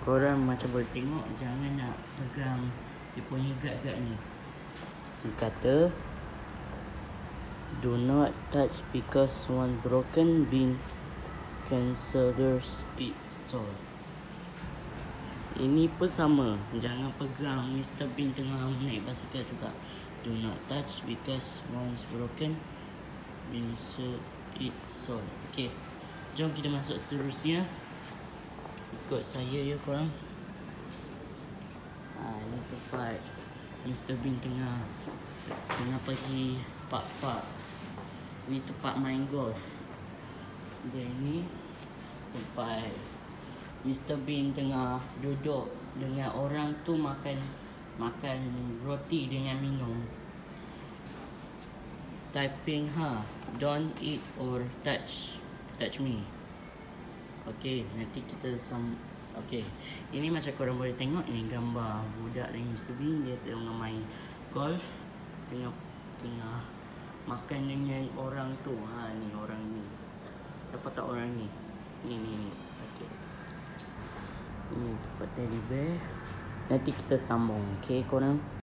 Korang macam boleh tengok, jangan nak pegang dia punya guard ni. Dia kata do not touch because one broken bean considers it soul. Ini pun sama, jangan pegang Mr. Bean tengah naik basikal juga. Do not touch because once broken means it soul. Okay, jom kita masuk seterusnya. Ikut saya ya korang. Ini tempat Mr. Bean tengah pergi park. Ini tempat main golf. Dan ini tempat Mr. Bean tengah duduk dengan orang tu makan roti dengan minum. Typing don't eat or touch me. Okay, nanti kita okay, ini macam korang boleh tengok, ini gambar budak dengan Mr. Bean. Dia tengah main golf, tengah makan dengan orang tu. Ni orang ni. Dapat tak orang ni? Ni. Okay. Ini tempat teddy bear. Nanti kita sambung, okay korang?